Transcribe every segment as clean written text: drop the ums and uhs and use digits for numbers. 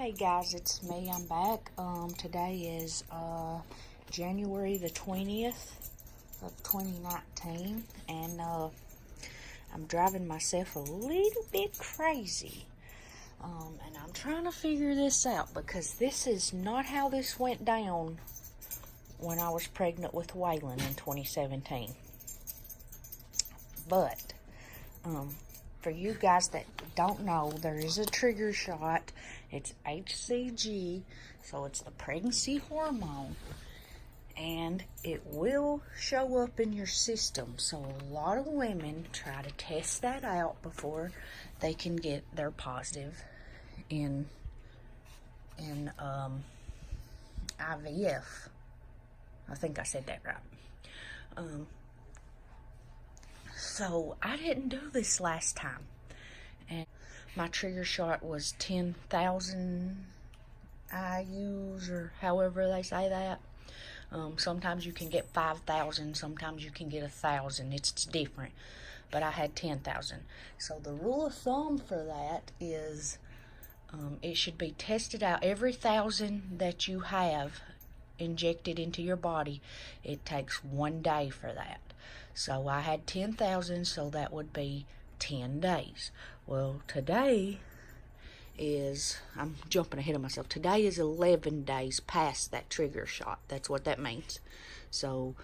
Hey guys, it's me. I'm back. Today is January the 20th of 2019, and I'm driving myself a little bit crazy. And I'm trying to figure this out because this is not how this went down when I was pregnant with Waylon in 2017. But for you guys that don't know, there is a trigger shot. It's HCG, so it's the pregnancy hormone, and it will show up in your system. So a lot of women try to test that out before they can get their positive in IVF. I think I said that right. So I didn't do this last time, and my trigger shot was 10,000 IUs, or however they say that. Sometimes you can get 5,000, sometimes you can get 1,000. It's different, but I had 10,000. So the rule of thumb for that is it should be tested out every 1,000 that you have injected into your body. It takes 1 day for that. So I had 10,000, so that would be 10 days. Well, today is, I'm jumping ahead of myself. Today is 11 days past that trigger shot. That's what that means. So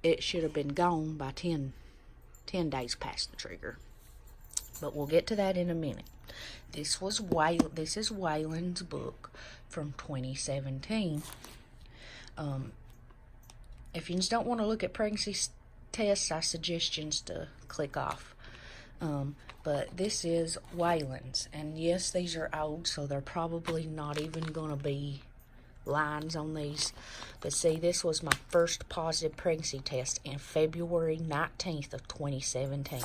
it should have been gone by 10 days past the trigger. But we'll get to that in a minute. This is Waylon's book from 2017. If you just don't want to look at pregnancy tests, I suggest you to click off. But this is Waylon's, and yes, these are old, so they're probably not even going to be lines on these. But see, this was my first positive pregnancy test in February 19th of 2017,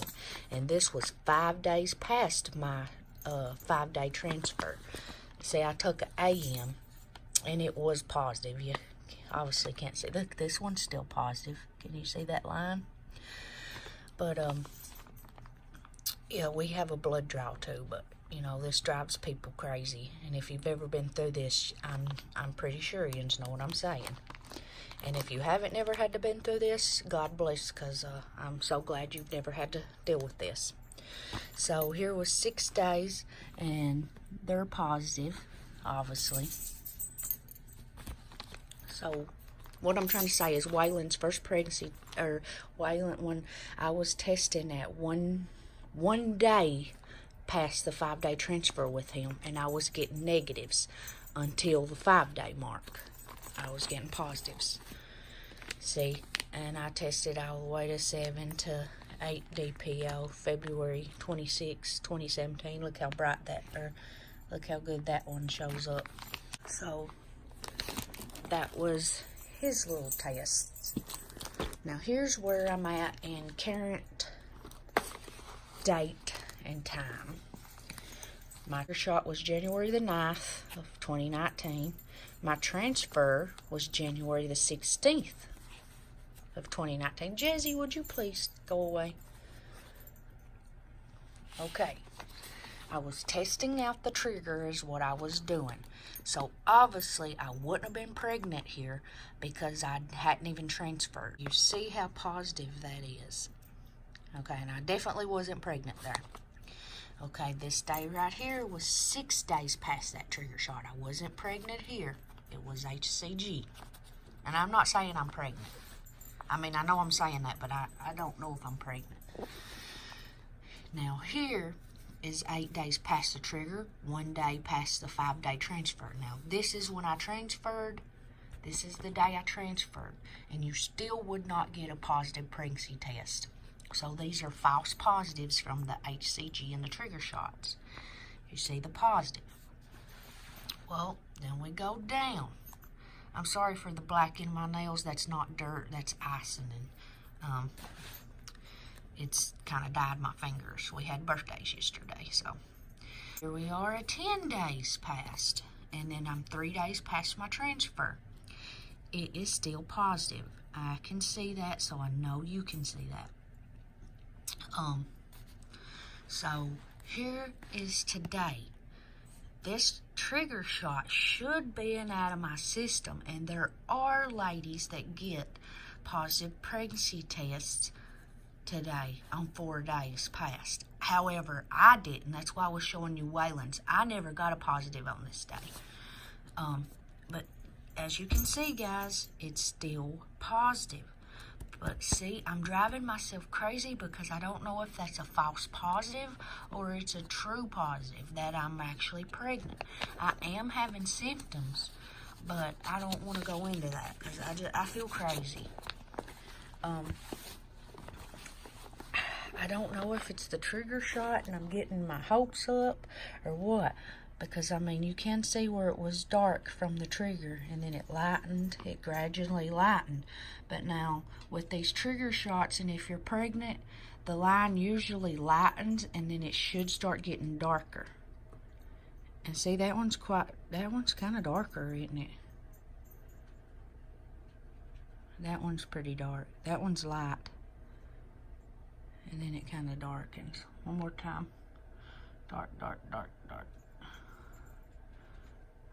and this was 5 days past my 5-day transfer. See, I took an AM, and it was positive. You obviously can't see. Look, this one's still positive. Can you see that line? But yeah, we have a blood draw too, but you know, this drives people crazy. And if you've ever been through this, I'm pretty sure you know what I'm saying. And if you haven't never had to been through this, God bless, because I'm so glad you've never had to deal with this. So here was 6 days, and they're positive, obviously. So what I'm trying to say is Waylon's first pregnancy, or Waylon, when I was testing at one day past the 5-day transfer with him, and I was getting negatives until the 5-day mark. I was getting positives. See, and I tested all the way to 7 to 8 DPO, February 26, 2017. Look how bright that, or look how good that one shows up. So that was his little tests. Now here's where I'm at in current date and time. My shot was January the 9th of 2019. My transfer was January the 16th of 2019. Jesse, would you please go away? Okay. I was testing out the trigger is what I was doing. So obviously I wouldn't have been pregnant here because I hadn't even transferred. You see how positive that is. Okay, and I definitely wasn't pregnant there. Okay, this day right here was 6 days past that trigger shot. I wasn't pregnant here. It was HCG. And I'm not saying I'm pregnant. I mean, I know I'm saying that, but I don't know if I'm pregnant. Now here is 8 days past the trigger, 1 day past the 5-day transfer. Now this is when I transferred. This is the day I transferred, and you still would not get a positive pregnancy test. So these are false positives from the HCG and the trigger shots. You see the positive. Well, then we go down. I'm sorry for the black in my nails. That's not dirt, that's icing. And it's kind of dyed my fingers. We had birthdays yesterday, so here we are at 10 days past, and then I'm 3 days past my transfer. It is still positive. I can see that, so I know you can see that. So here is today. this trigger shot should be out of my system, and there are ladies that get positive pregnancy tests today on 4 days past. However, I didn't. That's why I was showing you Waylon's. I never got a positive on this day. But as you can see, guys, it's still positive. But see, I'm driving myself crazy because I don't know if that's a false positive or it's a true positive that I'm actually pregnant. I am having symptoms, but I don't want to go into that because I feel crazy. I don't know if it's the trigger shot and I'm getting my hopes up or what. Because, I mean, you can see where it was dark from the trigger and then it lightened, it gradually lightened. But now, with these trigger shots, and if you're pregnant, the line usually lightens and then it should start getting darker. And see, that one's kind of darker, isn't it? That one's pretty dark. That one's light. And then it kind of darkens. One more time. Dark, dark, dark, dark.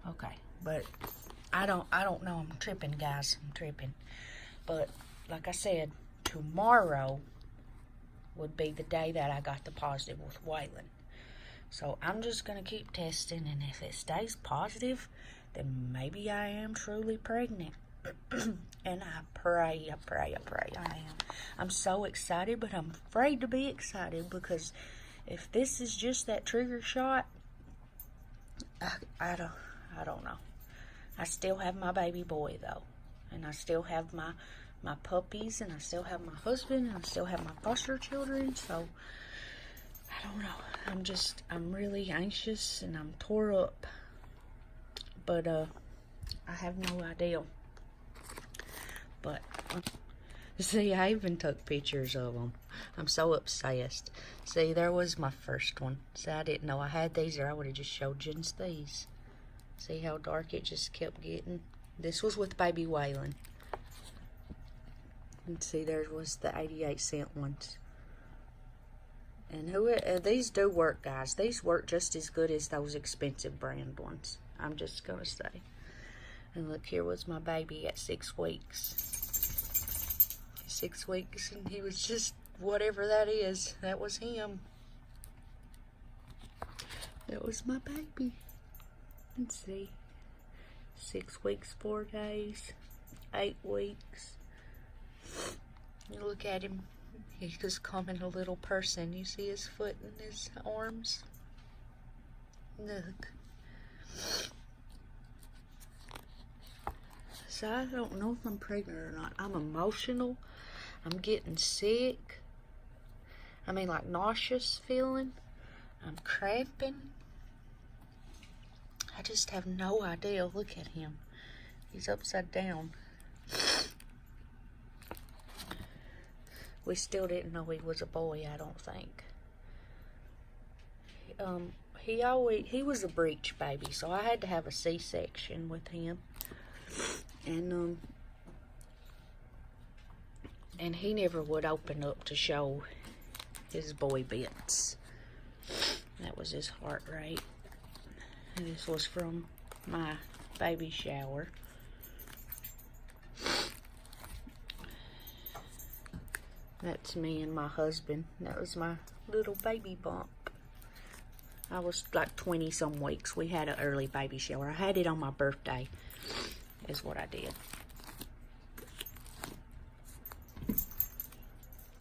Okay, but I don't know. I'm tripping, guys. I'm tripping. But like I said, tomorrow would be the day that I got the positive with Waylon. So I'm just gonna keep testing, and if it stays positive, then maybe I am truly pregnant. And I pray. I am. I'm so excited, but I'm afraid to be excited because if this is just that trigger shot, I don't know. I still have my baby boy though, and I still have my puppies, and I still have my husband, and I still have my foster children. So I don't know. I'm really anxious and I'm tore up, but I have no idea. But see, I even took pictures of them. I'm so obsessed. See, there was my first one. See, I didn't know I had these, or I would have just showed you these. See how dark it just kept getting? This was with baby Waylon. And see, there was the 88-cent ones. And these do work, guys. These work just as good as those expensive brand ones. I'm just going to say. And look, here was my baby at 6 weeks. 6 weeks, and he was just whatever that is. That was him. That was my baby. Let's see. 6 weeks, 4 days, 8 weeks. You look at him. He's just becoming a little person. You see his foot and his arms? Look. So I don't know if I'm pregnant or not. I'm emotional. I'm getting sick. I mean, like nauseous feeling. I'm cramping. I just have no idea. Look at him. He's upside down. We still didn't know he was a boy, I don't think. He was a breech baby, so I had to have a C-section with him. And he never would open up to show his boy bits. That was his heart rate. And this was from my baby shower. That's me and my husband. That was my little baby bump. I was like 20 some weeks. We had an early baby shower. I had it on my birthday, is what I did.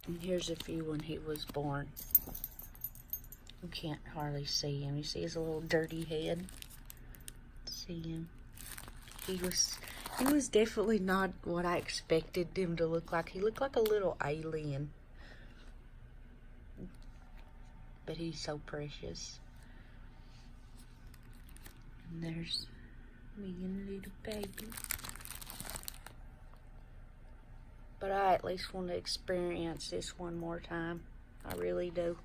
And here's a few when he was born. You can't hardly see him. You see his little dirty head? See him? He was definitely not what I expected him to look like. He looked like a little alien. But he's so precious. And there's me and little baby. But I at least want to experience this one more time. I really do.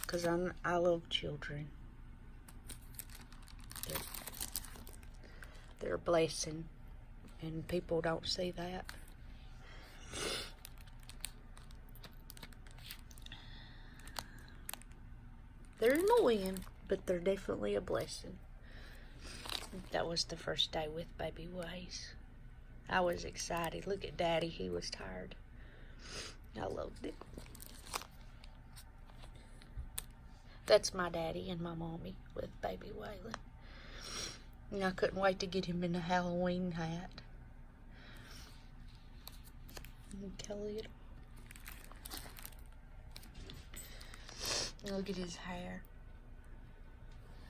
Because I love children. They're a blessing. And people don't see that. They're annoying. but they're definitely a blessing. That was the first day with baby Waze. I was excited. Look at Daddy, he was tired. I loved it. That's my daddy and my mommy with baby Waylon. And I couldn't wait to get him in a Halloween hat. And Kelly it. Look at his hair.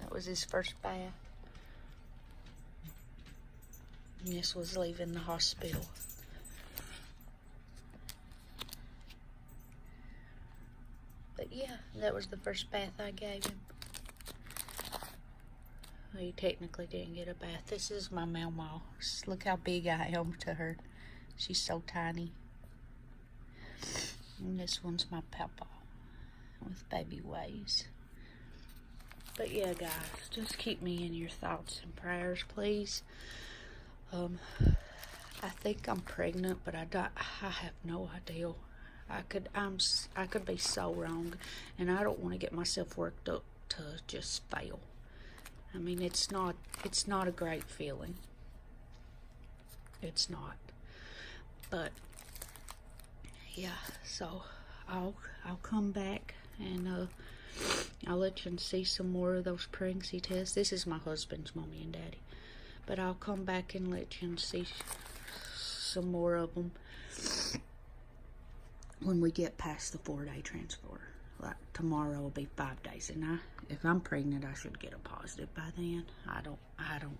That was his first bath. And this was leaving the hospital. But yeah, that was the first bath I gave him. Well, he technically didn't get a bath. This is my Mau. Look how big I am to her. She's so tiny. And this one's my Papa with baby Waze. But yeah, guys, just keep me in your thoughts and prayers, please. I think I'm pregnant, but I have no idea. I could be so wrong, and I don't want to get myself worked up to just fail. I mean, it's not a great feeling. It's not. But yeah, so I'll come back and I'll let you see some more of those pregnancy tests. This is my husband's mommy and daddy, but I'll come back and let you see some more of them when we get past the 4-day transfer. Like tomorrow will be 5 days, and if I'm pregnant, I should get a positive by then. I don't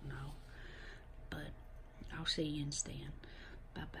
know, but I'll see you in Stan. Bye bye.